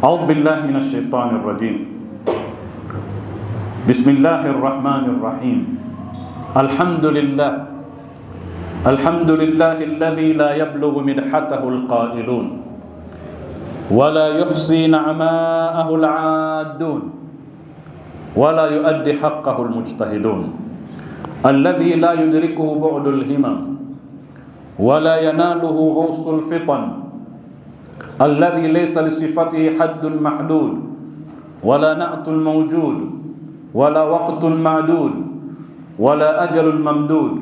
أعوذ بالله من الشيطان الرجيم. بسم الله الرحمن الرحيم. الحمد لله الذي لا يبلغ مدحته القائلون ولا يحصي نعماءه العادون ولا يؤدي حقه المجتهدون الذي لا يدركه بعد الهمم ولا يناله غوص الفطن الذي ليس لصفته حد محدود ولا نعت موجود ولا وقت معدود ولا أجل ممدود.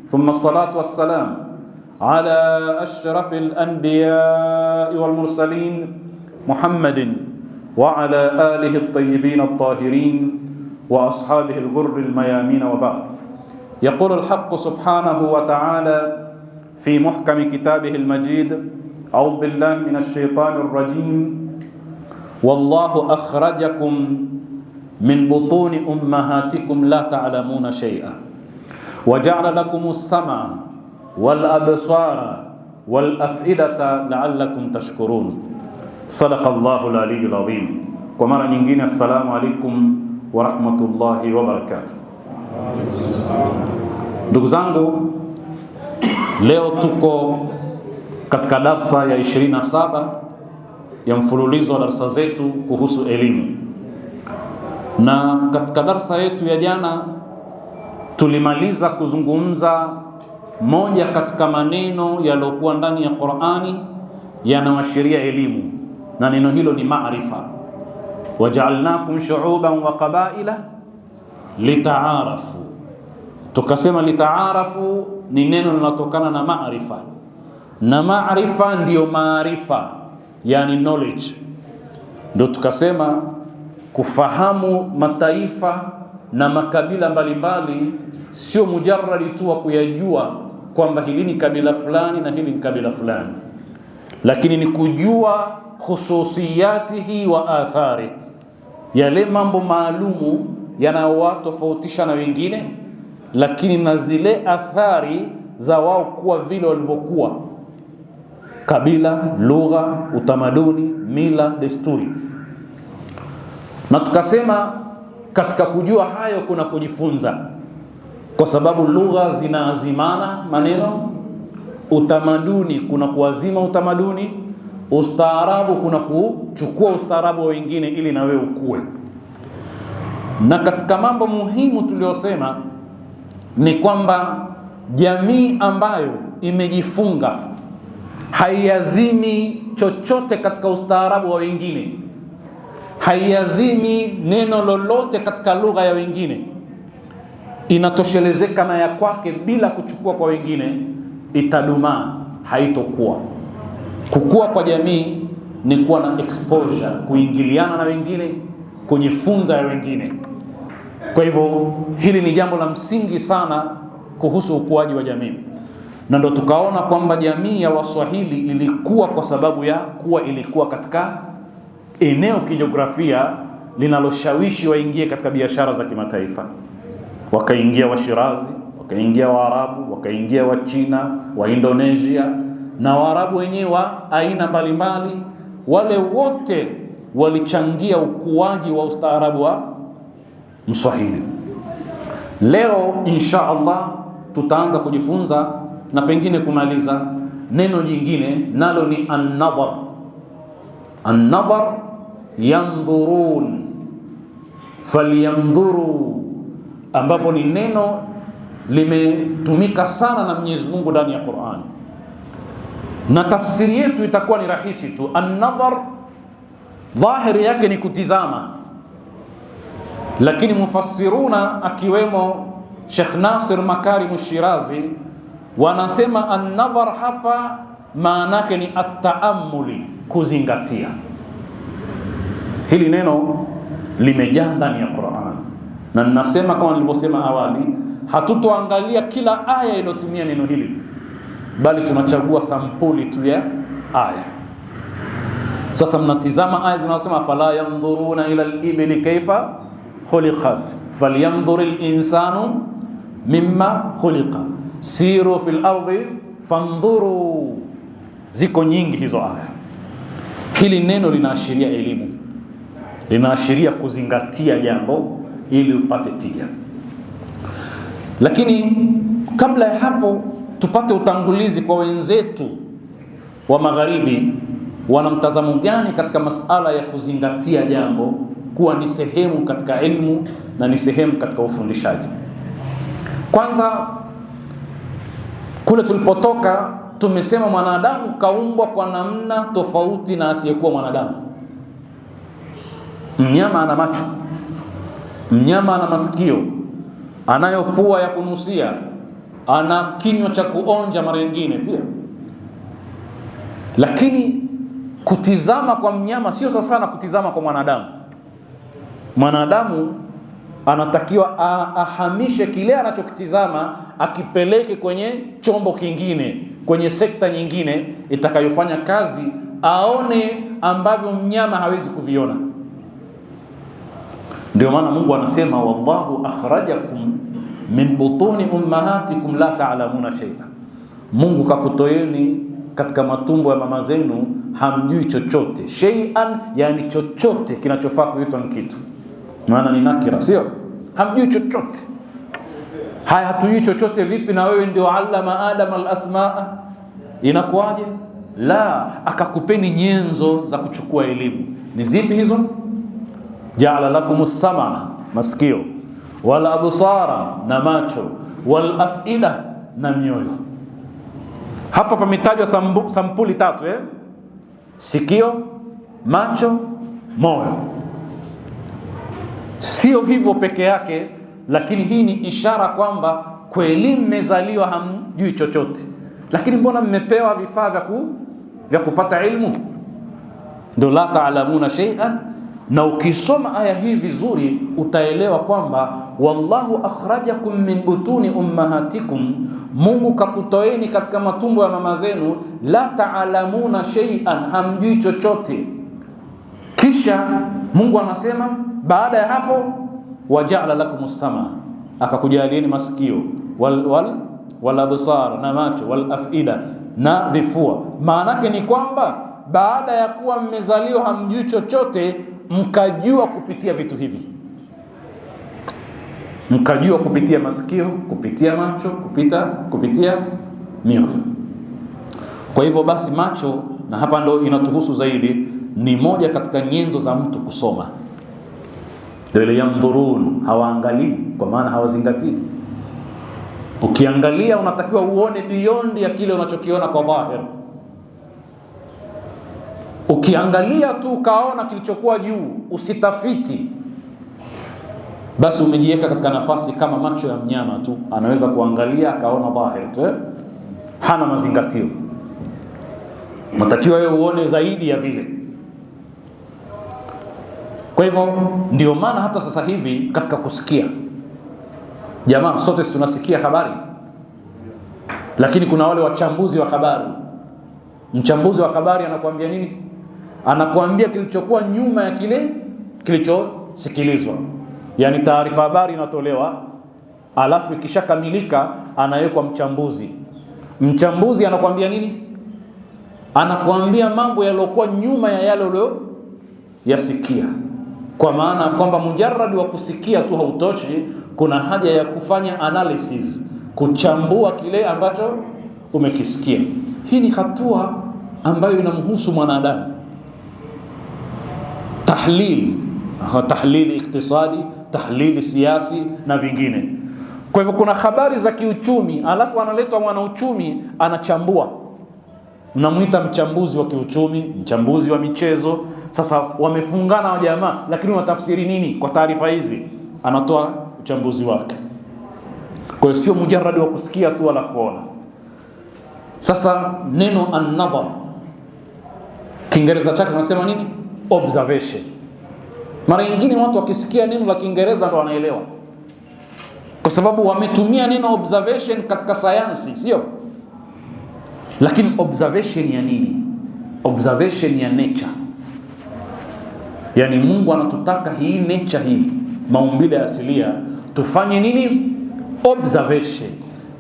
ثم الصلاة والسلام على أشرف الأنبياء والمرسلين محمد وعلى آله الطيبين الطاهرين وأصحابه الغر الميامين، وبعد. يقول الحق سبحانه وتعالى في محكم كتابه المجيد: أعوذ بالله من الشيطان الرجيم. والله أخرجكم من بطون أمهاتكم لا تعلمون شيئا وجعل لكم السمع والأبصار والأفئدة لعلكم تشكرون. صدق الله العلي العظيم. Kwa mara nyingine, assalamu alaikum wa rahmatullahi wa barakatuh. Ndugu zangu, leo tuko katika darsa ya 27 ya mfululizo wa darsa zetu kuhusu elimu, na katika darsa yetu ya jana tulimaliza kuzungumza moja katika maneno yaliyokuwa ndani ya Qur'ani yanayoashiria elimu, na neno hilo ni maarifa. Waja'alnakum shu'uban wa qabaila litaarafu. Tukasema litaarafu ni neno linalotokana na maarifa, na maarifa ndiyo maarifa, yani knowledge. Ndio tukasema kufahamu mataifa na makabila mbalimbali sio mujarradi tu wa kuyajua kwamba hili ni kabila fulani na hili ni kabila fulani, lakini ni kujua khususiyatihi wa athari, yale mambo maalumu yanayowatofautisha na wengine, lakini na zile athari za wao kuwa vile walivyokuwa: kabila, lugha, utamaduni, mila, desturi. Na tukasema katika kujua hayo kuna kujifunza, kwa sababu lugha zinaazimana maneno, utamaduni kuna kuazima utamaduni, ustaarabu kuna kuchukua ustaarabu wa wengine ili na wewe ukue. Na katika mambo muhimu tuliyosema ni kwamba jamii ambayo imejifunga haiazimi chochote katika ustaarabu wa wengine, haiazimi neno lolote katika lugha ya wengine, inatoshelezeka na ya kwake bila kuchukua kwa wengine, itadumaa, haitokuwa. Kukua kwa jamii ni kuwa na exposure, kuingiliana na wengine, kujifunza ya wengine. Kwa hivyo hili ni jambo la msingi sana kuhusu ukuaji wa jamii, na ndo tukaona kwamba jamii ya Waswahili ilikuwa kwa sababu ya kuwa ilikuwa katika eneo kijiografia linaloshawishi waingie katika biashara za kimataifa. Wakaingia Washirazi, wakaingia Waarabu, wakaingia Wachina, wa Indonesia na Waarabu wenyewe wa aina mbalimbali. Wale wote walichangia ukuaji wa ustaarabu wa Mswahili. Leo insha Allah tutaanza kujifunza na pengine kumaliza neno jingine, nalo ni an-nadhar. An-nadhar, yandhurun, falyandhuru, ambapo ni neno limetumika sana na Mwenyezi Mungu ndani ya Qur'an, na tafsiri yetu itakuwa ni rahisi tu. An-nadhar dhahiri yake ni kutizama, lakini mufassiruna akiwemo Sheikh Nasir Makarim Shirazi wanasema an-nadhar hapa maana yake ni at-ta'ammuli, kuzingatia. Hili neno limejaa ndani ya Qur'an, na ninasema kama nilivyosema awali, hatutoangalia kila aya iliyotumia neno hili, bali tunachagua sampuli tu ya aya. Sasa mnatizama aya zinazosema fala yanzuruna ila al-ibli kayfa khuliqat falyanzur al-insanu mimma khuliqa siru fil ardi fanzuru. Ziko nyingi hizo aya. Hili neno linaashiria elimu, linaashiria kuzingatia jambo ili upate tija. Lakini kabla ya hapo tupate utangulizi kwa wenzetu wa magharibi, wana mtazamo gani katika masala ya kuzingatia jambo kuwa ni sehemu katika elimu na ni sehemu katika ufundishaji. Kwanza, kule tulipotoka tumesema mwanadamu kaumbwa kwa namna tofauti na asiyekuwa mwanadamu. Mnyama ana macho, mnyama ana masikio, anayo pua ya kunusia, ana kinywa cha kuonja mara nyingine pia. Lakini kutizama kwa mnyama sio sawa sana kutizama kwa mwanadamu. Mwanadamu anatakiwa ahamishe kile anachokitizama akipeleke kwenye chombo kingine, kwenye sekta nyingine itakayofanya kazi, aone ambavyo mnyama hawezi kuviona. Ndio maana Mungu anasema wallahu akhrajakum min butuni ummahatikum la ta'lamuna shay'a. Mungu kakutoeni katika matumbo ya mama zenu hamjui chochote. Shay'an yani chochote kinachofaa kuitwa ni kitu. Maana ni nakira, sio? Hamjui chochote. Haya, hatujui chochote vipi na wewe ndio allama Adam al-asmaa? Inakuwaje? La, akakupeni nyenzo za kuchukua elimu. Ni zipi hizo? Ja'ala lakumus samaa, masikio, wal absara, na macho, wal afida, na mioyo. Hapa pametajwa sampuli tatu, sikio, macho, moyo. Sio hivyo peke yake, lakini hii ni ishara kwamba kweli mmezaliwa hamjui chochote, lakini mbona mmepewa vifaa vya kupata ilmu? Ndio la ta'lamuna shay'an. Na ukisoma aya hii vizuri utaelewa kwamba wallahu akhrajakum min butuni ummahatikum, Mungu kakutoeni katika matumbo ya mama zenu, la ta'lamuna shay'an, hamjui chochote. Kisha Mungu anasema baada ya hapo waja'ala lakumus samaa, akakujalieni masikio, wal absar, na macho, wal afida, na vifua. Maana yake ni kwamba baada ya kuwa mmezaliwa hamjui chochote, mkajua kupitia vitu hivi. Mkajua kupitia masikio, kupitia macho, kupitia mioyo. Kwa hivyo basi macho, na hapa ndo inatuhusu zaidi, ni moja katika nyenzo za mtu kusoma. Dole yandhurun, hawaangalii kwa maana hawazingatii. Ukiangalia unatakiwa uone beyond ya kile unachokiona kwa dhahir. Ukiangalia tu ukaona kilichokuwa juu, usitafiti, basi umejiweka katika nafasi kama macho ya mnyama tu, anaweza kuangalia akaona dhahir tu, hana mazingatio. Unatakiwa wewe uone zaidi ya vile. Kwa hivyo ndio maana hata sasa hivi katika kusikia, jamaa sote tunasikia habari, lakini kuna wale wachambuzi wa habari. Mchambuzi wa habari anakuambia nini? Anakuambia kilichokuwa nyuma ya kile kilichosikilizwa. Yani taarifa habari inatolewa, alafu ikishakamilika anawekwa mchambuzi. Mchambuzi anakuambia nini? Anakuambia mambo yaliokuwa nyuma ya yale uliyoyasikia. Kwa maana kwamba mujarrad wa kusikia tu hautoshi, kuna haja ya kufanya analysis, kuchambua kile ambacho umekisikia. Hii ni hatua ambayo inamhusu mwanadamu. Tahlili iktisadi, tahlili siasi na vingine. Kwa hivyo kuna habari za kiuchumi, alafu analetwa mwanauchumi anachambua. Unamuita mchambuzi wa kiuchumi, mchambuzi wa michezo. Sasa wamefungana wa jamaa, lakini watafsiri nini kwa taarifa hizi? Anatoa uchambuzi wake. Kwa hiyo sio mujarrad wa kusikia tu wala kuona. Sasa neno an-nadhar, Kiingereza chake tunasema nini? Observation. Mara nyingine watu wakisikia neno la Kiingereza ndo wanaelewa, kwa sababu wametumia neno observation katika sayansi, sio? Lakini observation ya nini? Observation ya nature. Yani Mungu anatutaka hii nature, hii maumbile asilia, tufanye nini? Observation.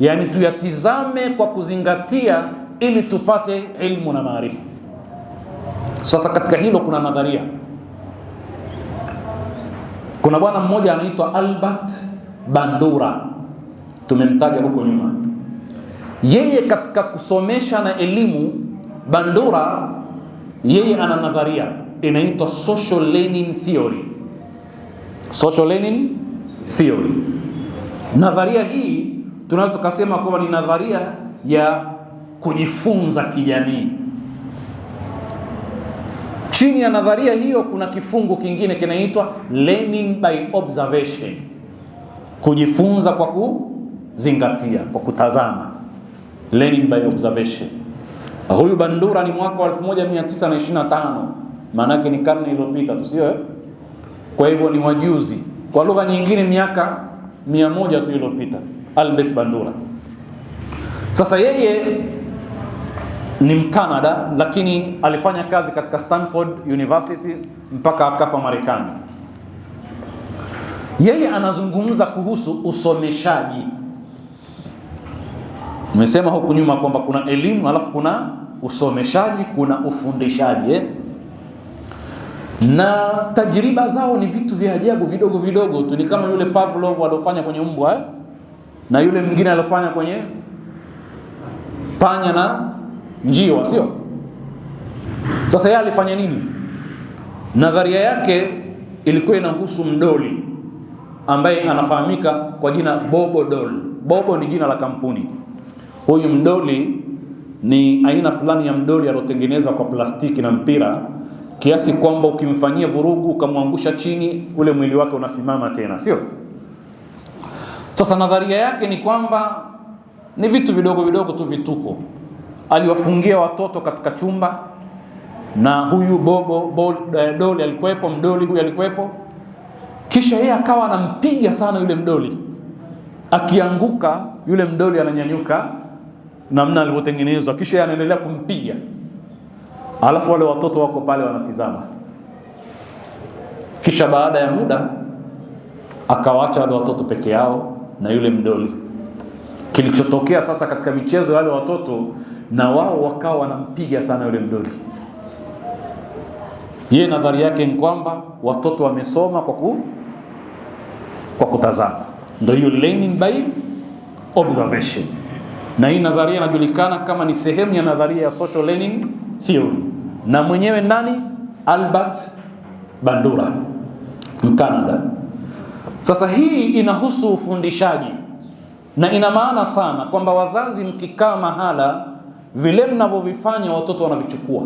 Yani tuyatizame kwa kuzingatia ili tupate ilmu na maarifa. Sasa katika hilo kuna nadharia. Kuna bwana mmoja anaitwa Albert Bandura, tumemtaja huko nyuma. Yeye katika kusomesha na elimu, Bandura yeye ana nadharia inaitwa social learning theory. Social learning theory. Nadharia hii tunaweza tukasema kwamba ni nadharia ya kujifunza kijamii. Chini ya nadharia hiyo kuna kifungu kingine kinaitwa learning by observation, kujifunza kwa kuzingatia, kwa kutazama, learning by observation. Huyu Bandura ni mwaka wa 1925, maana yake ni karne iliyopita tu, sio? Kwa hivyo ni wajuzi, kwa lugha nyingine miaka 100 tu iliyopita, Albert Bandura. Sasa yeye ni Mkanada, lakini alifanya kazi katika Stanford University mpaka akafa Marekani. Yeye anazungumza kuhusu usomeshaji. Nimesema huku nyuma kwamba kuna elimu alafu kuna usomeshaji, kuna ufundishaji na tajriba zao ni vitu vya ajabu vidogo vidogo tu. Ni kama yule Pavlov alofanya kwenye mbwa na yule mwingine alofanya kwenye panya na njiwa, sio? Sasa yeye alifanya nini? Nadharia yake ilikuwa inahusu mdoli ambaye anafahamika kwa jina Bobo Doll. Bobo ni jina la kampuni. Huyu mdoli ni aina fulani ya mdoli aliyotengenezwa kwa plastiki na mpira, kiasi kwamba ukimfanyia vurugu ukamwangusha chini, ule mwili wake unasimama tena, sio? Sasa nadharia yake ni kwamba ni vitu vidogo vidogo tu, vituko. Aliwafungia watoto katika chumba na huyu Doli alikuwepo, mdoli huyu alikuwepo. Kisha yeye akawa anampiga sana yule mdoli, akianguka yule mdoli ananyanyuka namna alivyotengenezwa, kisha yeye anaendelea kumpiga. Alafu wale watoto wako pale wanatizama. Kisha baada ya muda akawaacha wale watoto peke yao na yule mdoli. Kilichotokea sasa katika michezo wale watoto na wao wakawa wanampiga sana yule mdoli. Yeye nadhari yake ni kwamba watoto wamesoma kwa kutazama. Ndio hiyo learning by observation. Na hii nadharia inajulikana kama ni sehemu ya nadharia ya social learning theory. Na mwenyewe nani? Albert Bandura, Mkanada. Sasa hii inahusu ufundishaji. Na ina maana sana kwamba wazazi mkikaa mahala, vile mnavyovifanya watoto wanavichukua,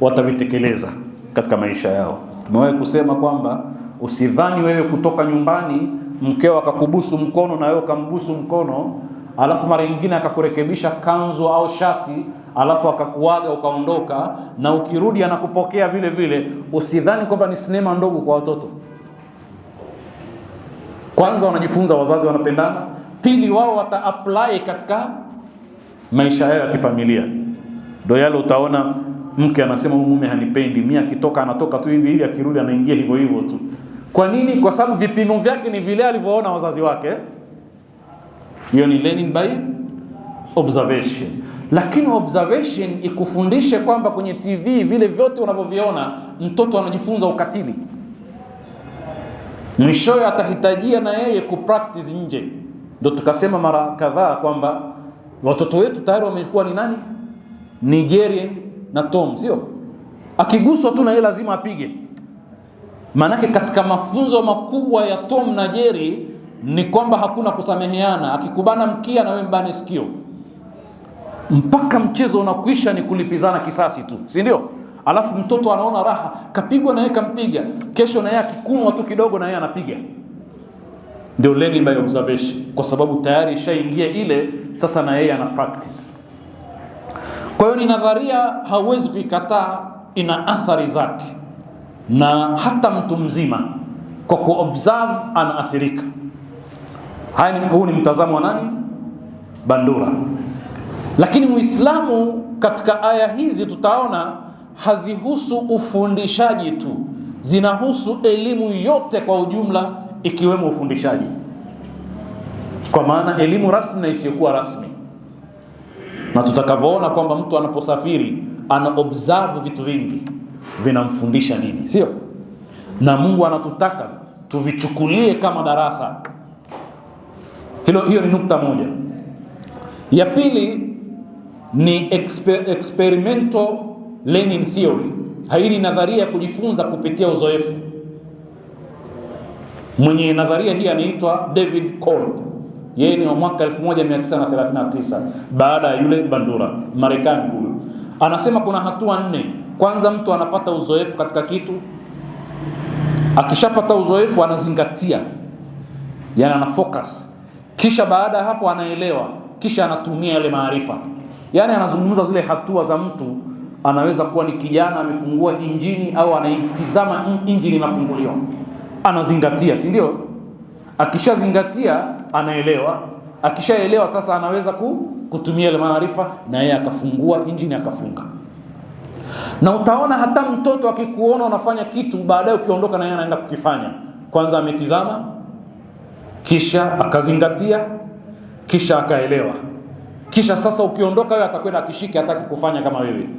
watavitekeleza katika maisha yao. Tumewahi kusema kwamba usidhani wewe kutoka nyumbani mkeo akakubusu mkono na wewe ukambusu mkono, alafu mara nyingine akakurekebisha kanzu au shati, alafu akakuaga ukaondoka, na ukirudi anakupokea vile vile. Usidhani kwamba ni sinema ndogo kwa watoto. Kwanza wanajifunza, wazazi wanapendana. Pili, wao wata-apply katika maisha yao ya kifamilia. Ndio yale utaona mke anasema mume hanipendi, mimi akitoka anatoka tu hivi hivi, akirudi anaingia hivyo hivyo tu. Kwa nini? Kwa sababu vipimo vyake ni vile alivyoona wazazi wake. Hiyo ni learning by observation. Lakini observation ikufundishe kwamba kwenye TV vile vyote unavyoviona, mtoto anajifunza ukatili. Mwishowe atahitajia na yeye kupractice nje. Ndio tukasema mara kadhaa kwamba watoto wetu tayari wamekuwa ni nani? Nigerian na Tom, sio? Akiguswa tu na yeye lazima apige. Manake katika mafunzo makubwa ya Tom na Jerry ni kwamba hakuna kusameheana. Akikubana mkia na wewe mbane sikio. Mpaka mchezo unakuisha ni kulipizana kisasi tu, si ndio? Alafu mtoto anaona raha, kapigwa na yeye kampiga. Kesho na yeye akikunwa tu kidogo na yeye anapiga. Ndio learning by observation, kwa sababu tayari ishaingia ile, sasa na yeye ana practice. Kwa hiyo ni nadharia, hauwezi kuikataa, ina athari zake. Na hata mtu mzima kwa kuobserve anaathirika. Huu ni mtazamo wa nani? Bandura. Lakini Muislamu katika aya hizi tutaona hazihusu ufundishaji tu, zinahusu elimu yote kwa ujumla, ikiwemo ufundishaji. Kwa maana elimu rasmi na isiyokuwa rasmi. Na tutakavyoona kwamba mtu anaposafiri ana observe vitu vingi vinamfundisha nini, sio? Na Mungu anatutaka tuvichukulie kama darasa. Hiyo ni nukta moja. Ya pili ni experimental learning theory. Hii ni nadharia ya kujifunza kupitia uzoefu. Mwenye nadharia hii anaitwa David Kolb. Yeye ni wa mwaka 1939 baada ya yule Bandura, Marekani huyo. Anasema kuna hatua 4. Kwanza, mtu anapata uzoefu katika kitu. Akishapata uzoefu anazingatia, yani ana focus. Kisha baada ya hapo anaelewa, kisha anatumia yale maarifa. Yani anazungumza zile hatua za mtu. Anaweza kuwa ni kijana amefungua injini au anaitizama injini inafunguliwa. Anazingatia, si ndio? Akishazingatia anaelewa. Akishaelewa sasa anaweza kutumia ile maarifa na yeye akafungua injini akafunga. Na utaona hata mtoto akikuona unafanya kitu, baadaye ukiondoka na yeye anaenda kukifanya. Kwanza ametizama, kisha akazingatia, kisha akaelewa. Kisha sasa ukiondoka wewe atakwenda akishike, hataki kufanya kama wewe.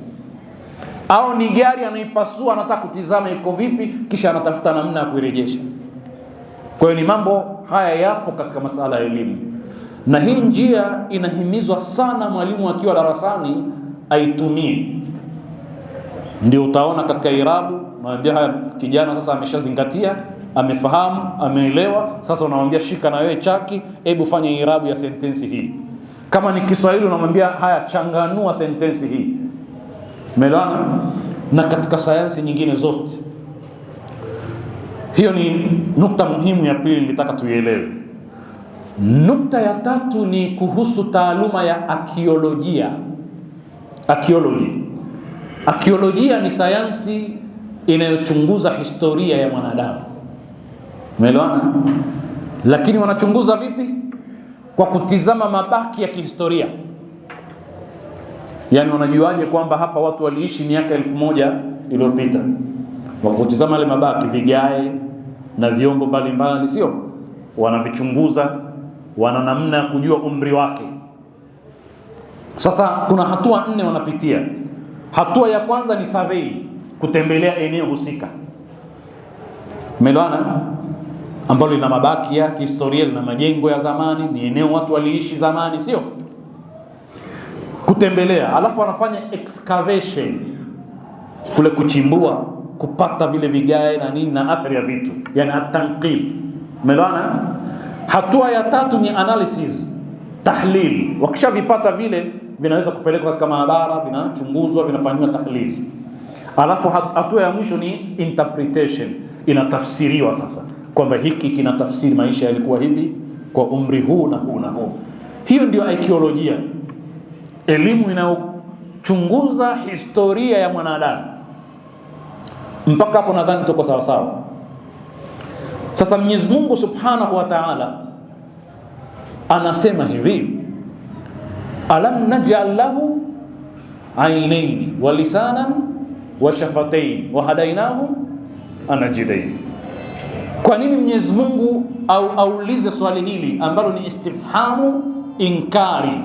Au ni gari anaipasua, anataka kutizama iko vipi, kisha anatafuta namna ya kuirejesha. Kwa hiyo ni mambo haya yapo katika masala ya elimu. Na hii njia inahimizwa sana mwalimu akiwa darasani aitumie. Ndio utaona katika irabu, mwambia haya kijana sasa ameshazingatia, amefahamu, ameelewa, sasa unamwambia shika na wewe chaki, hebu fanya irabu ya sentensi hii. Kama ni Kiswahili unamwambia haya changanua sentensi hii. Umeelewana? Na katika sayansi nyingine zote. Hiyo ni nukta muhimu ya pili nilitaka tuielewe. Nukta ya tatu ni kuhusu taaluma ya arkeolojia. Arkeolojia ni sayansi inayochunguza historia ya mwanadamu. Umeelewana? Lakini wanachunguza vipi? Kwa kutizama mabaki ya kihistoria. Yani wanajuaje kwamba hapa watu waliishi miaka 1000 iliyopita? Wakutizama ile mabaki, vigae na vyombo mbalimbali, sio? Wanavichunguza, wana namna ya kujua umri wake. Sasa kuna hatua 4 wanapitia. Hatua ya kwanza ni survey, kutembelea eneo husika. Umeelewana? Ambalo lina mabaki ya kihistoria, lina majengo ya zamani, ni eneo watu waliishi zamani, sio? Kutembelea, alafu wanafanya excavation, kule kuchimbua, kupata vile vigae na nini na athari ya vitu, yani at-tanqib. Umeelewana? Hatua ya tatu ni analysis, tahlil. Wakishavipata vile vinaweza kupelekwa katika maabara, vinachunguzwa, vinafanywa tahlil. Alafu hatua ya mwisho ni interpretation, inatafsiriwa sasa kwamba hiki kinatafsiri maisha yalikuwa hivi kwa umri huu na huu na huu. Hiyo ndio arkeolojia, elimu inayochunguza historia ya mwanadamu. Mpaka hapo nadhani tuko sawa sawa. Sasa Mwenyezi Mungu Subhanahu wa Ta'ala anasema hivi, alam naj'al lahu aynayn wa lisanan wa shafatayn wa hadainahu anajidain. Kwa nini Mwenyezi Mungu aulize swali hili ambalo ni istifhamu inkari?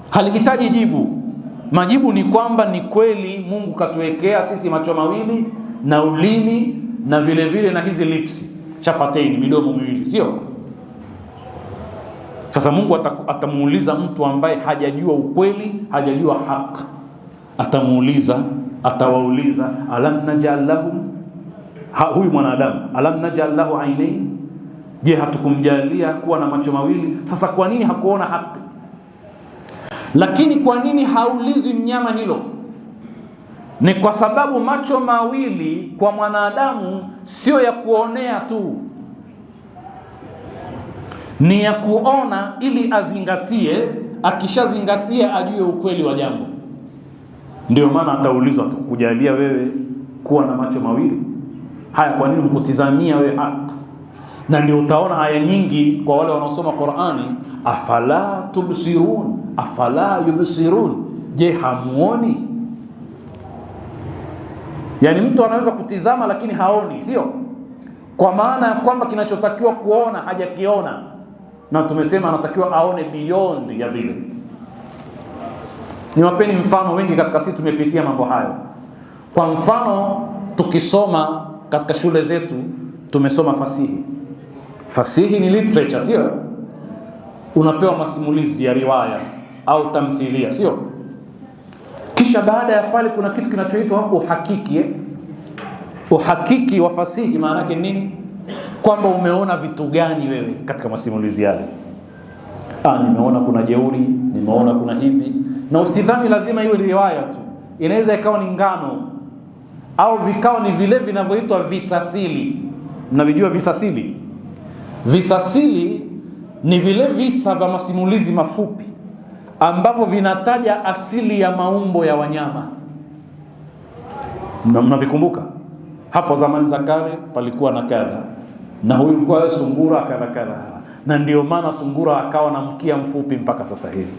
Halihitaji jibu. Majibu ni kwamba ni kweli Mungu katuwekea sisi macho mawili na ulimi na vile vile na hizi lips, shafatayn, midomo miwili, sio? Sasa Mungu atamuuliza mtu ambaye hajajua ukweli, hajajua haki. Atawauliza alam naj'al lahum, huyu mwanadamu, alam naj'al lahu aynayn, je, hatukumjalia kuwa na macho mawili? Sasa kwa nini hakuona haki? Lakini kwa nini haulizi mnyama hilo? Ni kwa sababu macho mawili kwa mwanadamu sio ya kuonea tu, ni ya kuona ili azingatie. Akishazingatia ajue ukweli wa jambo. Ndio maana ataulizwa, tukujalia wewe kuwa na macho mawili, haya kwa nini hukutizamia wewe haki? Na ndio utaona aya nyingi kwa wale wanaosoma Qur'ani, afala tubsirun, afala yubsirun, je hamuoni? Yani mtu anaweza kutizama lakini haoni, sio? Kwa maana ya kwamba kinachotakiwa kuona hajakiona, na tumesema anatakiwa aone beyond ya vile. Niwapeni mfano, wengi katika sisi tumepitia mambo hayo. Kwa mfano, tukisoma katika shule zetu tumesoma fasihi. Fasihi ni literature, sio? Unapewa masimulizi ya riwaya au tamthilia, sio? Kisha baada ya pale kuna kitu kinachoitwa uhakiki. Uhakiki wa fasihi maana yake nini? Kwamba umeona vitu gani wewe katika masimulizi yale. Nimeona kuna jeuri, nimeona kuna hivi. Na usidhani lazima iwe riwaya tu, inaweza ikawa ni ngano au vikao ni vile vinavyoitwa visasili. Mnavijua visasili? Visasili ni vile visa vya masimulizi mafupi ambavyo vinataja asili ya maumbo ya wanyama. Mnavikumbuka? Hapo zamani za kale palikuwa na kadha, na huyu kwa sungura kadha kadha, na ndio maana sungura akawa na mkia mfupi mpaka sasa hivi.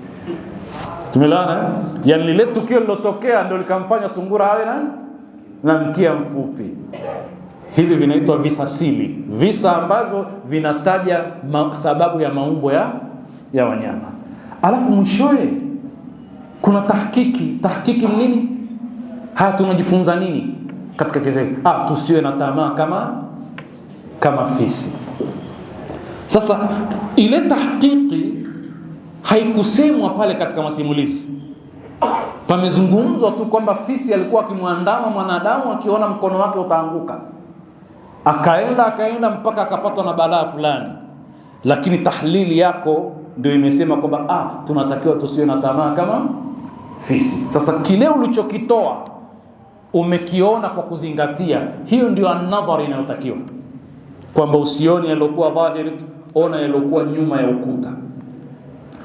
Tumeelewana? Yaani lile tukio lilotokea ndio likamfanya sungura awe na mkia mfupi. Hivi vinaitwa visasili, visa ambavyo vinataja sababu ya maumbo ya wanyama. Alafu mwishowe kuna tahkiki. Tahkiki ni nini? Tunajifunza nini katika Kiswahili? Tusiwe na tamaa kama fisi. Sasa ile tahkiki haikusemwa pale katika masimulizi. Pamezungumzwa tu kwamba fisi alikuwa akimwandama mwanadamu, akiona mkono wake utaanguka, akaenda mpaka akapatwa na balaa fulani. Lakini tahlili yako ndio imesema kwamba tunatakiwa tusiwe na tamaa kama fisi. Sasa kile ulichokitoa umekiona kwa kuzingatia, hiyo ndio an-nadhari inayotakiwa, kwamba usioni yaliokuwa dhahiri, ona yaliokuwa nyuma ya ukuta.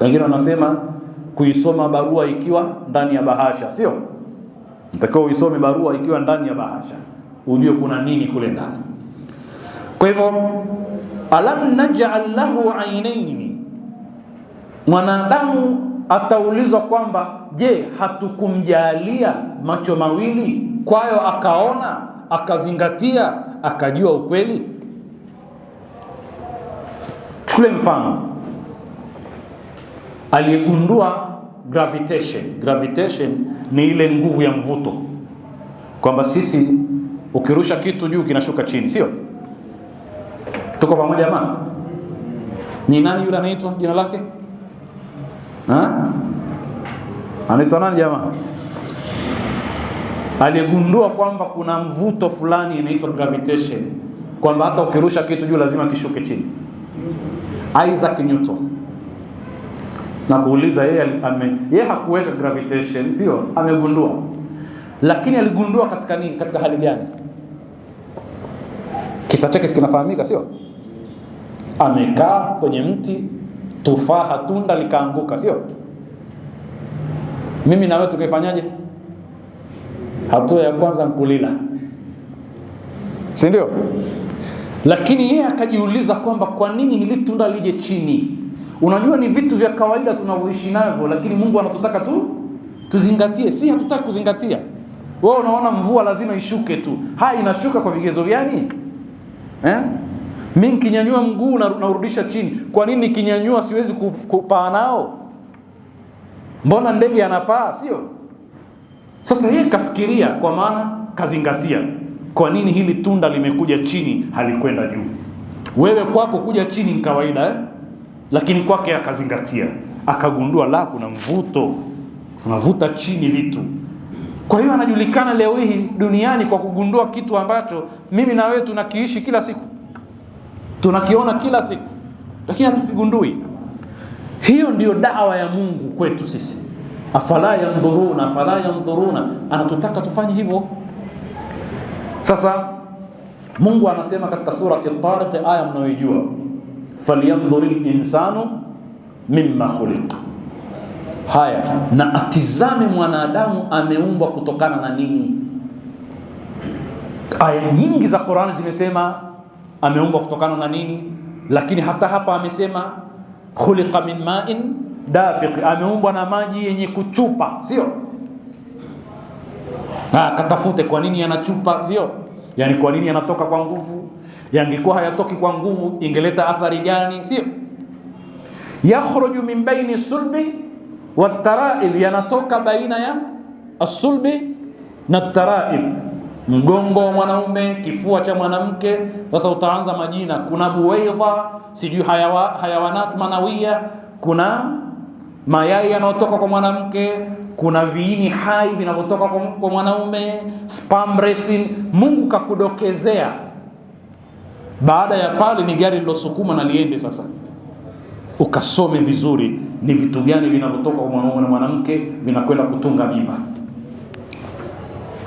Wengine wanasema kuisoma barua ikiwa ndani ya bahasha, sio? Nitakiwa uisome barua ikiwa ndani ya bahasha, ujue kuna nini kule ndani. Kwa hivyo, alam naj'al lahu aynaini, mwanadamu ataulizwa kwamba je, hatukumjalia macho mawili kwayo akaona, akazingatia, akajua ukweli? Chukule mfano, aliyegundua gravitation ni ile nguvu ya mvuto, kwamba sisi ukirusha kitu juu kinashuka chini, sio? Tuko pamoja jamaa? Ni nani yule anaitwa, jina lake? Anaitwa nani jamaa? Aliyegundua kwamba kuna mvuto fulani inaitwa gravitation, kwamba hata ukirusha kitu juu lazima kishuke chini. Isaac Newton. Na kuuliza yeye hakuweka gravitation, sio? Amegundua. Lakini aligundua katika nini? Katika hali gani? Kisa chake kinafahamika, sio? Amekaa kwenye mti, tufaha tunda likaanguka, sio? Mimi na wewe tukifanyaje? Hatua ya kwanza mkulila, si ndio? Lakini yeye akajiuliza kwamba kwa nini hili tunda lije chini. Unajua ni vitu vya kawaida tunavyoishi navyo, lakini Mungu anatutaka tuzingatie. Si hatutaki kuzingatia. Wewe unaona mvua lazima ishuke tu. Inashuka kwa vigezo gani? Mimi kinyanyua mguu na urudisha chini. Kwa nini kinyanyua siwezi kupaa nao? Mbona ndege anapaa, sio? Sasa yeye kafikiria, kwa maana kazingatia. Kwa nini hili tunda limekuja chini halikwenda juu? Wewe kwako kuja chini ni kawaida, lakini kwake akazingatia, akagundua kuna mvuto, unavuta chini vitu. Kwa hiyo anajulikana leo hii duniani kwa kugundua kitu ambacho mimi na wewe tunakiishi kila siku, tunakiona kila siku, lakini hatukigundui. Hiyo ndiyo dawa ya Mungu kwetu sisi. Afala yanzuruna, anatutaka tufanye hivyo. Sasa Mungu anasema katika surati At-Tariq, aya mnayojua, falyanzuril insanu mimma khuliqa. Na atizame mwanadamu ameumbwa kutokana na nini. Aya nyingi za Qur'an zimesema ameumbwa kutokana na nini, lakini hata hapa amesema khuliqa min ma'in dafiq, ameumbwa na maji yenye kuchupa, sio? Katafute kwa nini yanachupa, sio? Yani kwa nini yanatoka kwa nguvu? Yangekuwa hayatoki kwa nguvu ingeleta athari gani, sio? Yakhruju min baini sulbi Wataraib yanatoka baina ya asulbi na taraib, mgongo wa mwanaume, kifua cha mwanamke. Sasa utaanza majina, kuna buwaidha, sijui hayawanat manawia, kuna mayai yanayotoka kwa mwanamke, kuna viini hai vinavyotoka kwa mwanaume, sperm racing. Mungu kakudokezea. Baada ya pale ni gari lilosukuma na liende sasa, ukasome vizuri ni vitu gani vinavyotoka kwa mwanaume na mwanamke vinakwenda kutunga mimba.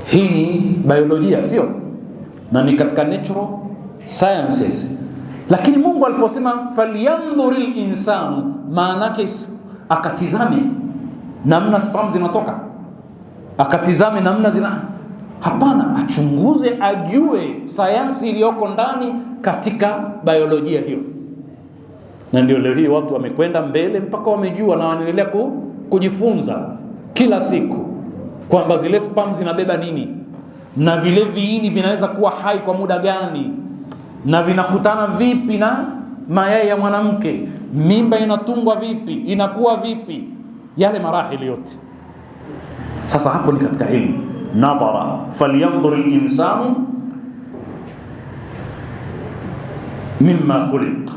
Hii ni biolojia, sio? Na ni katika natural sciences. Lakini Mungu aliposema falyandhuril insanu, maana yake akatizame namna sperm zinatoka, akatizame namna hapana, achunguze, ajue sayansi iliyoko ndani katika biolojia hiyo. Na ndio leo hii watu wamekwenda mbele mpaka wamejua na wanaendelea kujifunza kila siku kwamba zile sperm zinabeba nini, na vile viini vinaweza kuwa hai kwa muda gani, na vinakutana vipi na mayai ya mwanamke, mimba inatungwa vipi, inakuwa vipi, yale marahili yote. Sasa hapo ni katika elimu. Nadhara falyanzur al-insanu mimma khuliq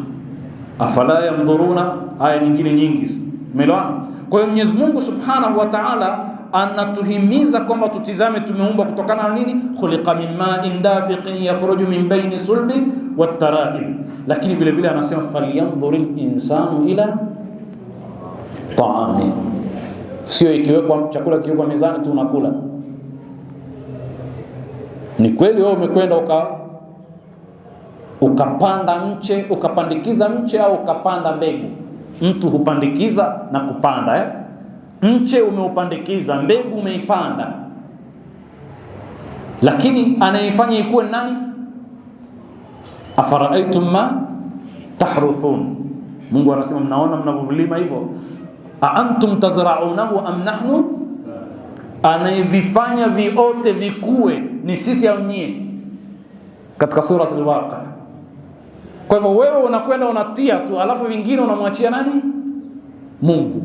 afala yanzuruna. Aya nyingine nyingi umeelewana. Kwa hiyo Mwenyezi Mungu Subhanahu wa Ta'ala anatuhimiza kwamba tutizame tumeumbwa kutokana na nini? Khuliqa min ma'in dafiqin yakhruju min bayni sulbi wat tara'ib. Lakini vile vile anasema falyanzuril insanu ila ta'ami. Sio ikiwekwa chakula kiwekwa mezani tu unakula. Ni kweli wewe umekwenda ukapanda mche, ukapandikiza mche au ukapanda mbegu. Mtu hupandikiza na kupanda Mche umeupandikiza, mbegu umeipanda. Lakini anayefanya ikuwe nani? Afara'aytum ma tahruthun. Mungu anasema mnaona mnavyolima hivyo? A antum tazra'unahu am nahnu? Anayevifanya viote vikue ni sisi au nyie? Katika sura al-Waqi'a. Kwa hivyo wewe unakwenda unatia tu, alafu vingine unamwachia nani? Mungu.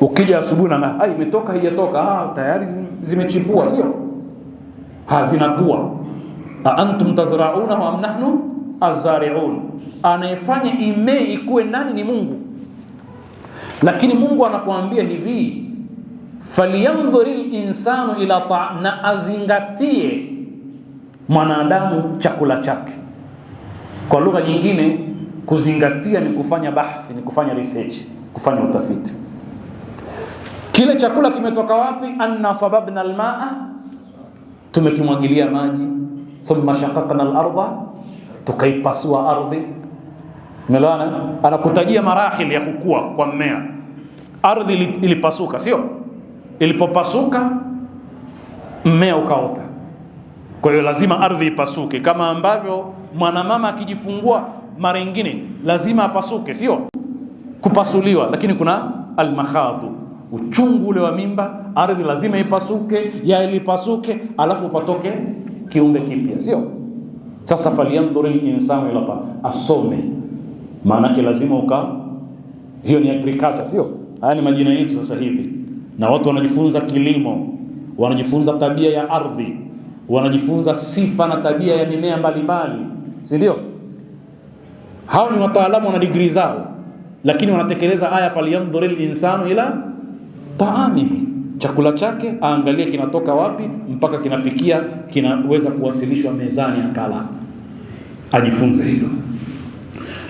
Ukija asubuhi na imetoka haijatoka, tayari zimechipua, sio? Zinakuwa. Antum tazra'unahu am nahnu az-zari'un. Anayefanya ikue nani? Ni Mungu. Lakini Mungu anakuambia hivi, falyanzuril insanu ila na azingatie mwanadamu chakula chake. Kwa lugha nyingine, kuzingatia ni kufanya bahthi, ni kufanya research, kufanya utafiti. Kile chakula kimetoka wapi? Anna sababna almaa, tumekimwagilia maji. Thumma shaqaqna al-ardha, tukaipasua ardhi. Umeelewana? Anakutajia marahili ya kukua kwa mmea. Ardhi ilipasuka, sio? Ilipopasuka mmea ukaota. Kwa hiyo lazima ardhi ipasuke, kama ambavyo mwanamama akijifungua mara nyingine lazima apasuke, sio? Kupasuliwa. Lakini kuna al-makhadhu, uchungu ule wa mimba, ardhi lazima ipasuke, ilipasuke, alafu patoke kiumbe kipya, sio? Sasa falyanzuril insanu ila asome, maana yake lazima hiyo ni agriculture, sio? Haya ni majina yetu sasa hivi, na watu wanajifunza kilimo, wanajifunza tabia ya ardhi, wanajifunza sifa na tabia ya mimea mbalimbali, si ndio? Hao ni wataalamu, wana degree zao, lakini wanatekeleza aya falyanzuril insanu ila ta'amihi, chakula chake aangalie kinatoka wapi mpaka kinafikia kinaweza kuwasilishwa mezani akala, ajifunze hilo.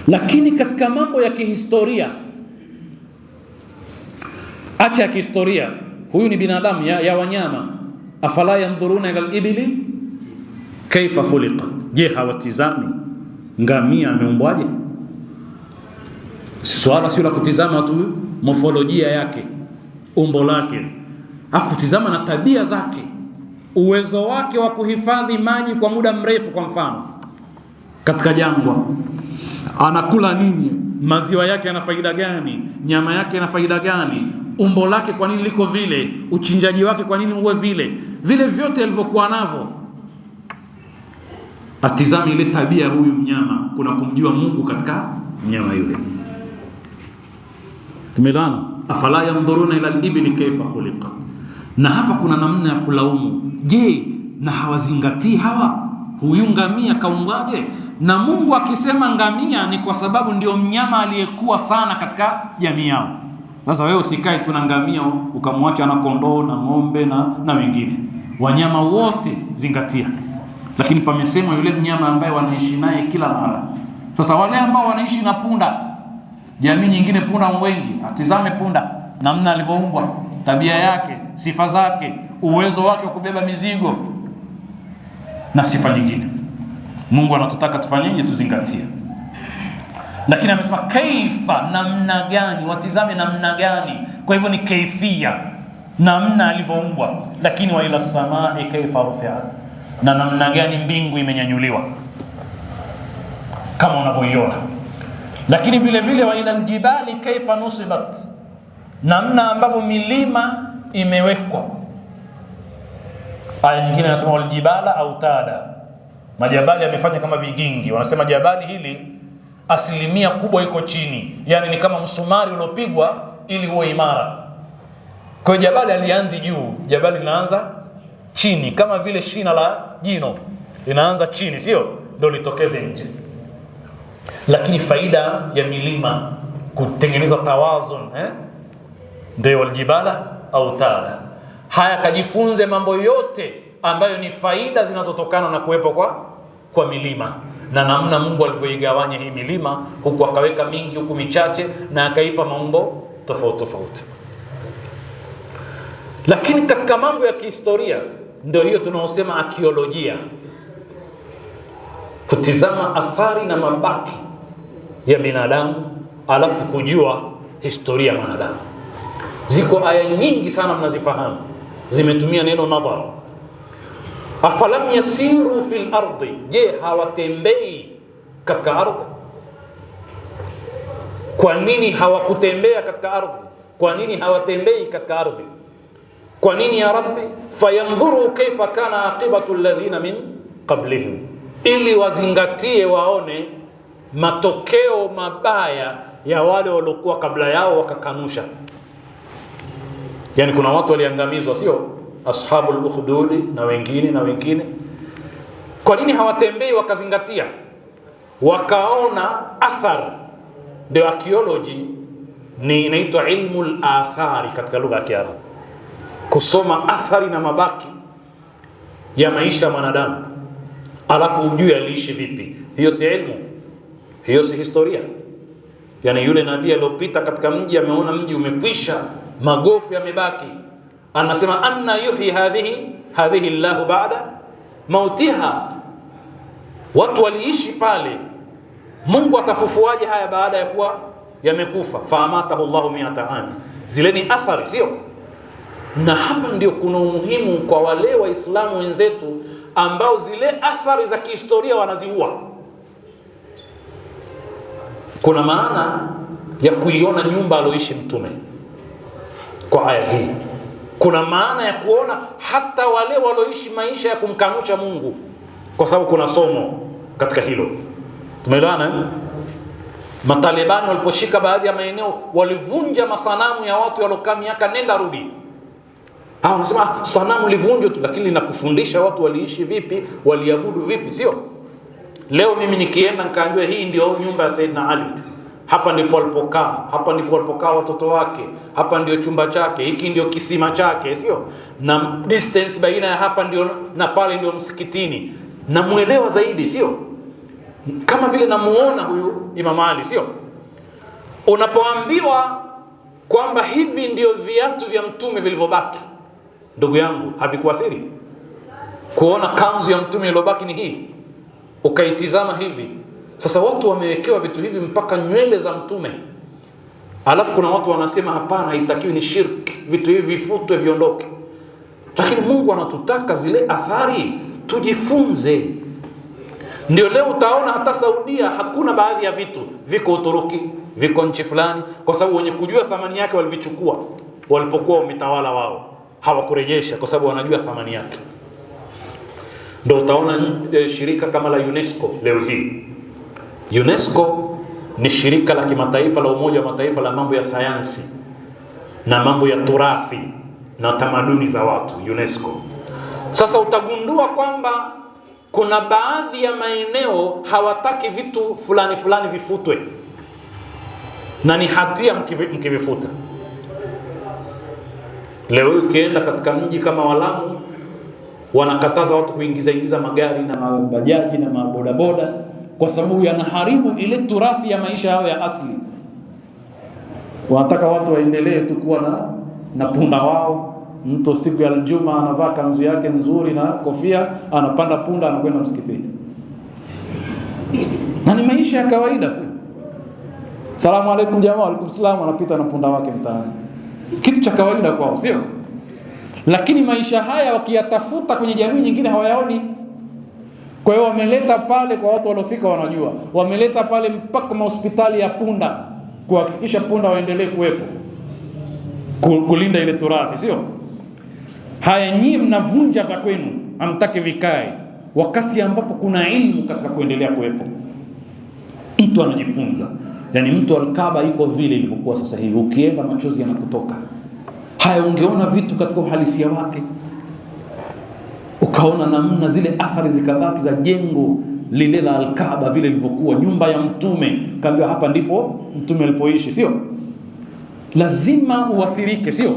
Lakini katika mambo ya kihistoria, acha ya kihistoria, huyu ni binadamu ya wanyama. Afala yanzuruna ila al-ibli kaifa khuliqa, je hawatizami ngamia ameumbwaje? Swala sio la kutizama tu morfolojia yake, umbo lake, hakutizama na tabia zake, uwezo wake wa kuhifadhi maji kwa muda mrefu. Kwa mfano katika jangwa anakula nini, maziwa yake yana faida gani, nyama yake ina faida gani, umbo lake kwa nini liko vile, uchinjaji wake kwa nini uwe vile, vile vyote alivyokuwa navyo. Atizame ile tabia huyu mnyama, kuna kumjua Mungu katika mnyama yule. Tumelana, afala yanzuruna ila al-ibli kayfa khuliqat. Na hapa kuna namna ya kulaumu. Je, na hawazingatii hawa huyu ngamia kaumbwaje? Na Mungu akisema ngamia ni kwa sababu ndio mnyama aliyekuwa sana katika jamii yao. Sasa wewe usikae tu na ngamia ukamwacha na kondoo na ng'ombe na wengine. Wanyama wote zingatia. Lakini pamesema yule mnyama ambaye wanaishi naye kila mara. Sasa wale ambao wanaishi na punda, jamii nyingine punda wengi, atizame punda namna alivyoumbwa, tabia yake, sifa zake, uwezo wake wa kubeba mizigo na sifa nyingine. Mungu anatutaka tufanyeje? Tuzingatie. Lakini amesema kaifa, namna gani, watizame namna gani. Kwa hivyo ni kaifia, namna alivyoumbwa. Lakini wa ila samai kaifa rufiat, na namna gani mbingu imenyanyuliwa kama unavyoiona. Lakini vile vile wa ila aljibali kaifa nusibat, namna ambavyo milima imewekwa. Aya nyingine inasema waljibala autada, majabali yamefanya kama vigingi. Wanasema jabali hili asilimia kubwa iko chini, yani ni kama msumari uliopigwa ili uwe imara. Kwa hiyo jabali alianzi juu, jabali linaanza chini, kama vile shina la jino linaanza chini, sio ndio litokeze nje. Lakini faida ya milima kutengeneza tawazun, ndio waljibala autada. Haya, kajifunze mambo yote ambayo ni faida zinazotokana na kuwepo kwa milima, na namna Mungu alivyoigawanya hii milima, huku akaweka mingi, huku michache, na akaipa maumbo tofauti tofauti. Lakini katika mambo ya kihistoria ndio hiyo tunaosema arkeolojia, kutizama athari na mabaki ya binadamu alafu kujua historia ya wanadamu. Ziko aya nyingi sana mnazifahamu, zimetumia neno nadhar. Afalam yasiru fil ardi, je hawatembei katika ardhi? Kwa nini hawakutembea katika ardhi? Kwa nini hawatembei katika ardhi? Kwa nini ya Rabbi? Fayanzuru kaifa kana aqibatu alladhina min qablihim, ili wazingatie waone matokeo mabaya ya wale waliokuwa kabla yao wakakanusha. Yani kuna watu waliangamizwa, sio? Ashabul ukhdudi na wengine. Kwa nini hawatembei wakazingatia, wakaona athar? Ndio archaeology ni inaitwa ilmul athari katika lugha ya Kiarabu, kusoma athari na mabaki ya maisha ya mwanadamu alafu ujue aliishi vipi. Hiyo si ilmu, hiyo si historia. Yani yule nabii aliyopita katika mji ameona mji umekwisha, magofu yamebaki, anasema anna yuhi hadhihi Allahu ba'da mautiha. Watu waliishi pale, Mungu atafufuaje haya baada ya kuwa yamekufa? Faamatahu Allahu 100 ani. Zile ni athari, sio? Na hapa ndio kuna umuhimu kwa wale Waislamu wenzetu ambao zile athari za kihistoria wanaziua. Kuna maana ya kuiona nyumba aloishi Mtume kwa aya hii. Kuna maana ya kuona hata wale walioishi maisha ya kumkanusha Mungu, kwa sababu kuna somo katika hilo. Tumeelewana? Matalibani waliposhika baadhi ya maeneo walivunja masanamu ya watu waliokaa miaka nenda rudi. Wanasema sanamu livunjwa tu, lakini linakufundisha watu waliishi vipi, waliabudu vipi, sio? Leo mimi nikienda nikaambiwa hii ndio nyumba ya Saidina Ali, hapa ndipo alipokaa, hapa ndipo walipokaa watoto wake, hapa ndio chumba chake, hiki ndio kisima chake, sio? Na distance baina ya hapa ndio na pale ndio msikitini, na muelewa zaidi, sio? Kama vile namuona huyu Imam Ali, sio? Unapoambiwa kwamba hivi ndio viatu vya Mtume vilivyobaki, ndugu yangu, havikuathiri? Kuona kanzu ya Mtume iliyobaki ni hii, ukaitizama hivi. Sasa watu wamewekewa vitu hivi mpaka nywele za Mtume, alafu kuna watu wanasema hapana, haitakiwi, ni shirki, vitu hivi vifutwe, viondoke. Lakini Mungu anatutaka zile athari tujifunze. Ndio leo utaona hata Saudia hakuna baadhi ya vitu, viko Uturuki, viko nchi fulani, kwa sababu wenye kujua thamani yake walivichukua walipokuwa wametawala wao, hawakurejesha kwa sababu wanajua thamani yake. Ndio utaona shirika kama la UNESCO leo hii. UNESCO ni shirika la kimataifa la Umoja wa Mataifa la mambo ya sayansi. na mambo ya turathi na tamaduni za watu, UNESCO. Sasa utagundua kwamba kuna baadhi ya maeneo hawataki vitu fulani fulani vifutwe, na ni hatia mkivifuta. Leo ukienda katika mji kama Lamu, wanakataza watu kuingiza magari na mabajaji na mabodaboda, kwa sababu yanaharibu ile turathi ya maisha yao ya asili. Wanataka watu waendelee tu kuwa na punda wao. Mtu siku ya Ijumaa anavaa kanzu yake nzuri na kofia, anapanda punda, anakwenda msikitini. Na ni maisha ya kawaida, si? Salamu alaykum jamaa, alaykum salaam, anapita na punda wake mtaani. Kitu cha kawaida kwao, sio? Lakini maisha haya wakiyatafuta kwenye jamii nyingine hawayaoni. Kwa hiyo wameleta pale, kwa watu waliofika wanajua, wameleta pale mpaka hospitali ya punda kuhakikisha punda waendelee kuwepo, kulinda ile turathi, sio? Haya, nyinyi mnavunja vya kwenu, hamtaki vikae, wakati ambapo kuna ilmu katika kuendelea kuwepo. Mtu anajifunza, yani mtu Al-Kaaba iko vile ilivyokuwa sasa hivi, ukienda machozi yanakutoka. Haya, ungeona vitu katika uhalisia wake, ukaona namna zile athari zikabaki za jengo lile la Al-Kaaba vile lilivyokuwa, nyumba ya Mtume, kaambiwa hapa ndipo Mtume alipoishi, sio? Lazima uathirike, sio?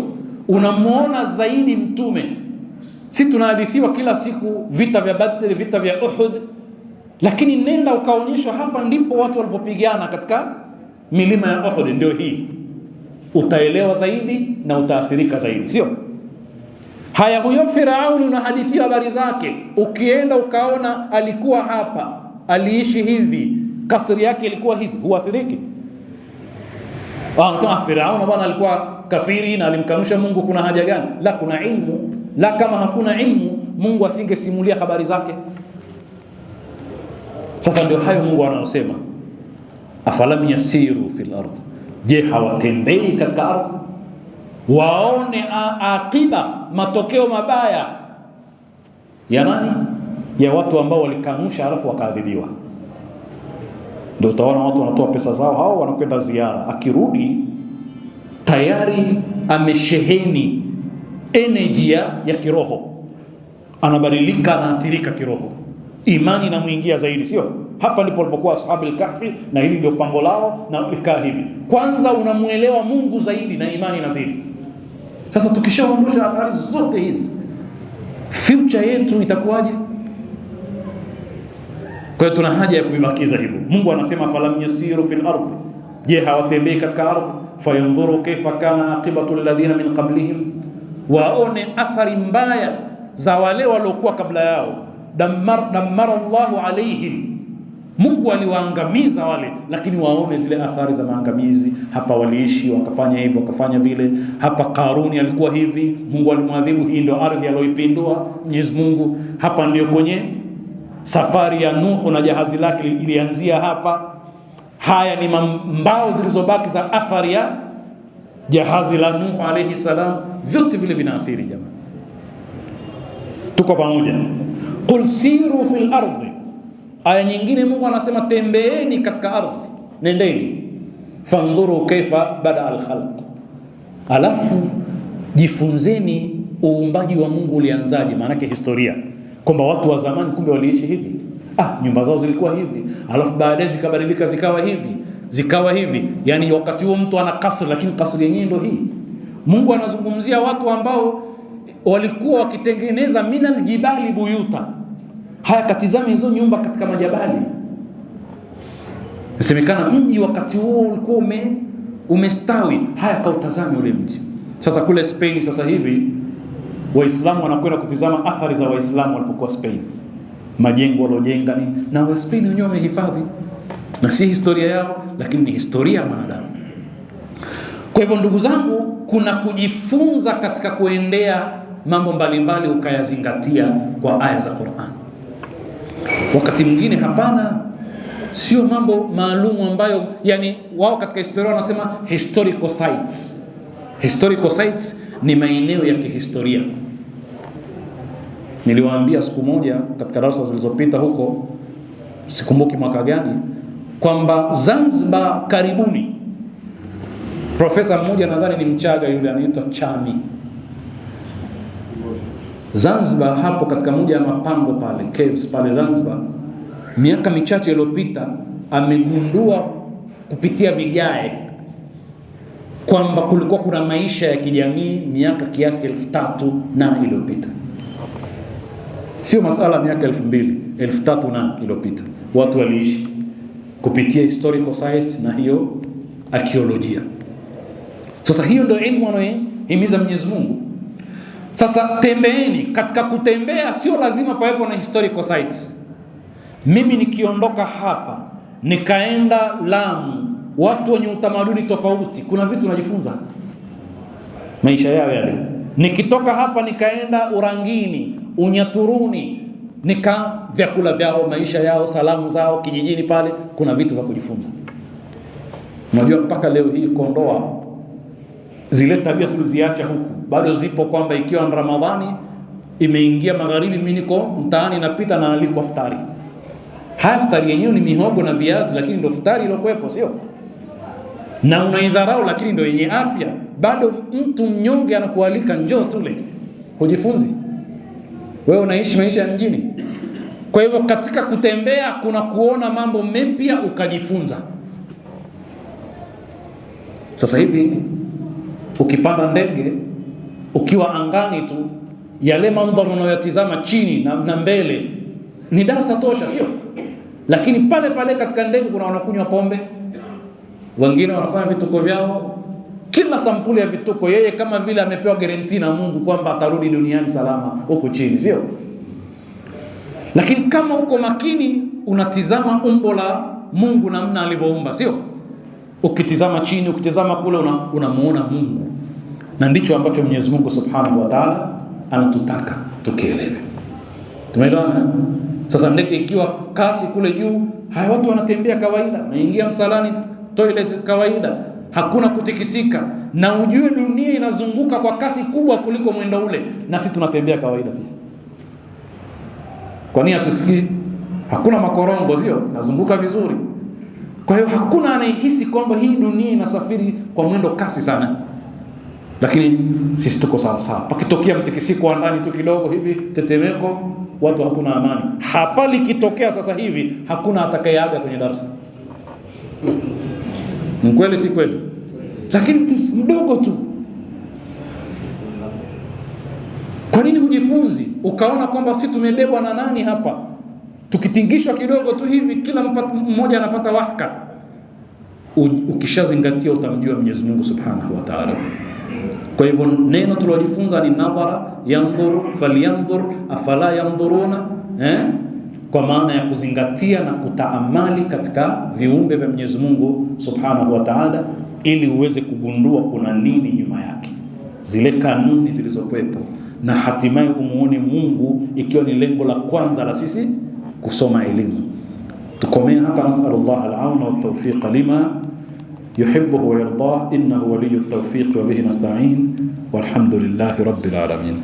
Unamuona zaidi Mtume. Si tunahadithiwa kila siku vita vya Badr, vita vya Uhud, lakini nenda ukaonyeshwa hapa ndipo watu walipopigana katika milima ya Uhud, ndio hii. Utaelewa zaidi na utaathirika zaidi, sio? Haya, huyo Firauni unahadithiwa habari zake, ukienda ukaona alikuwa hapa, aliishi hivi, kasri yake ilikuwa hivi, huathiriki? Anasema Firauni bwana alikuwa kafiri na alimkanusha Mungu, kuna haja gani? La, kuna ilmu. La, kama hakuna ilmu Mungu asingesimulia habari zake. Sasa ndio hayo Mungu anayosema, afalam yasiru fil ardh, je, hawatembei katika ardhi waone akiba, matokeo mabaya ya nani? Ya watu ambao walikanusha alafu wakaadhibiwa. Ndio utaona watu wanatoa pesa zao, hao wanakwenda ziara, akirudi tayari amesheheni energy ya kiroho, anabadilika, anaathirika kiroho, imani inamuingia zaidi, sio? Hapa ndipo walipokuwa ashabul kahfi, na hili ndio pango lao, na likaa hivi. Kwanza unamuelewa Mungu zaidi na imani inazidi. Sasa tukishaondosha athari zote hizi, future yetu itakuwaje? Kwa hiyo tuna haja ya kuibakiza hivyo. Mungu anasema falam yasiru fil ardh, je, hawatembei katika ardhi, fayanzuru kaifa kana aqibatu alladhina min qablihim, waone athari mbaya za wale waliokuwa kabla yao. Dammara Allahu alaihim, Mungu aliwaangamiza wale, lakini waone zile athari za maangamizi. Hapa waliishi wakafanya hivyo wakafanya vile, hapa Karuni alikuwa hivi, Mungu alimwadhibu. Hii ndio ardhi aliyoipindua Mwenyezi Mungu. Hapa ndio kwenye safari ya Nuhu na jahazi lake ilianzia hapa. Haya ni mbao zilizobaki za athari ya jahazi la Nuhu alayhi salam. Vyote vile vinaathiri jamaa. Tuko pamoja? Qul siru fil ardi. Aya nyingine Mungu anasema tembeeni katika ardhi, nendeni. Fandhuru kaifa bada al-khalq, alafu jifunzeni uumbaji wa Mungu ulianzaje. Maana yake historia, kwamba watu wa zamani kumbe waliishi hivi, nyumba zao zilikuwa hivi, alafu baadaye zikabadilika zikawa hivi. Yani wakati huo mtu ana kasri, lakini kasri yenyewe ndio hii. Mungu anazungumzia watu ambao walikuwa wakitengeneza minal jibali buyuta. Haya, katizame hizo nyumba katika majabali. Nasemekana mji wakati huo ulikuwa umestawi. Haya, kautazame ule mji. Sasa kule Spain sasa hivi Waislamu wanakwenda kutizama athari za Waislamu walipokuwa Spain, majengo waliojenga nini, na wa Spain wenyewe wamehifadhi, na si historia yao, lakini ni historia ya wanadamu. Kwa hivyo ndugu zangu, kuna kujifunza katika kuendea mambo mbalimbali ukayazingatia kwa aya za Qur'an. Wakati mwingine hapana, sio mambo maalum ambayo, yani wao katika historia wanasema historical sites. Historical sites ni maeneo ya kihistoria. Niliwaambia siku moja katika darasa zilizopita huko, sikumbuki mwaka gani, kwamba Zanzibar karibuni Profesa mmoja nadhani ni Mchaga yule, anaitwa Chami, Zanzibar hapo katika moja ya mapango pale caves pale Zanzibar, miaka michache iliyopita amegundua kupitia vigae kwamba kulikuwa kuna maisha ya kijamii miaka kiasi 3000 na iliyopita. Sio masala miaka 2000, 3000 na iliyopita watu waliishi kupitia historical science na hiyo arkeolojia. Sasa hiyo ndio elimu anayohimiza Mwenyezi Mungu. Sasa tembeeni, katika kutembea sio lazima pawepo na historical sites. Mimi nikiondoka hapa nikaenda Lamu, watu wenye utamaduni tofauti, kuna vitu najifunza maisha yao yale. Nikitoka hapa nikaenda Urangini, Unyaturuni, vyakula vyao, maisha yao, salamu zao kijijini pale, kuna vitu vya kujifunza. Unajua mpaka leo hii Kondoa zile tabia tuliziacha huku bado zipo, kwamba ikiwa Ramadhani imeingia magharibi, mimi niko mtaani napita na aliko iftari. Iftari yenyewe ni mihogo na viazi, lakini ndio iftari iliyokuepo, sio? Na unaidharau, lakini ndio yenye afya. Bado mtu mnyonge anakualika njoo tule, hujifunzi. Wewe unaishi maisha ya mjini. Kwa hivyo katika kutembea kuna kuona mambo mapya ukajifunza. Sasa hivi ukipanda ndege, ukiwa angani tu, yale mandhari unayotazama chini na mbele ni darasa tosha, sio? Lakini pale pale katika ndege kuna wanakunywa pombe, wengine wanafanya vituko vyao, kila sampuli ya vituko. Yeye kama vile amepewa guarantee na Mungu kwamba atarudi duniani salama huko chini, sio? Lakini kama uko makini unatizama umbo la Mungu namna alivyoumba, sio? Ukitizama chini, ukitizama kule, unamuona Mungu. Na ndicho ambacho Mwenyezi Mungu Subhanahu wa Ta'ala anatutaka tukielewe. Tumeelewana? Sasa ndege ikiwa kasi kule juu, watu wanatembea kawaida, naingia msalani, toilet kawaida, hakuna kutikisika, na ujue dunia inazunguka kwa kasi kubwa kuliko mwendo ule, na sisi tunatembea kawaida pia. Kwa nini hatusikii? Hakuna makorongo, sio? Nazunguka vizuri. Kwa hiyo hakuna anayehisi kwamba hii dunia inasafiri kwa mwendo kasi sana. Lakini sisi tuko sawa sawa. Pakitokea mtikisiko wa ndani tu kidogo hivi, tetemeko, watu hatuna amani. Hapa likitokea sasa hivi hakuna atakayeaga kwenye darasa. Mkweli si kweli? Lakini mdogo tu. Kwa nini hujifunzi? Ukaona kwamba sisi tumebebwa na nani hapa? Tukitingishwa kidogo tu hivi kila mmoja anapata wahaka. Ukishazingatia utamjua Mwenyezi Mungu Subhanahu wa Ta'ala. Kwa hivyo neno tulojifunza ni nadhara, yanzuru, falyanzur, afala yanzuruna, kwa maana ya kuzingatia na kutaamali katika viumbe vya Mwenyezi Mungu Subhanahu wa Ta'ala, ili uweze kugundua kuna nini nyuma yake, zile kanuni zilizokuwepo, na hatimaye umuone Mungu, ikiwa ni lengo la kwanza la sisi kusoma elimu. Tukomea hapa. Nasallallahu al-auna wa tawfiq lima yuhibbu wa yardah, innahu waliyyu at-tawfiq wa bihi nasta'in, walhamdulillahi rabbil alamin.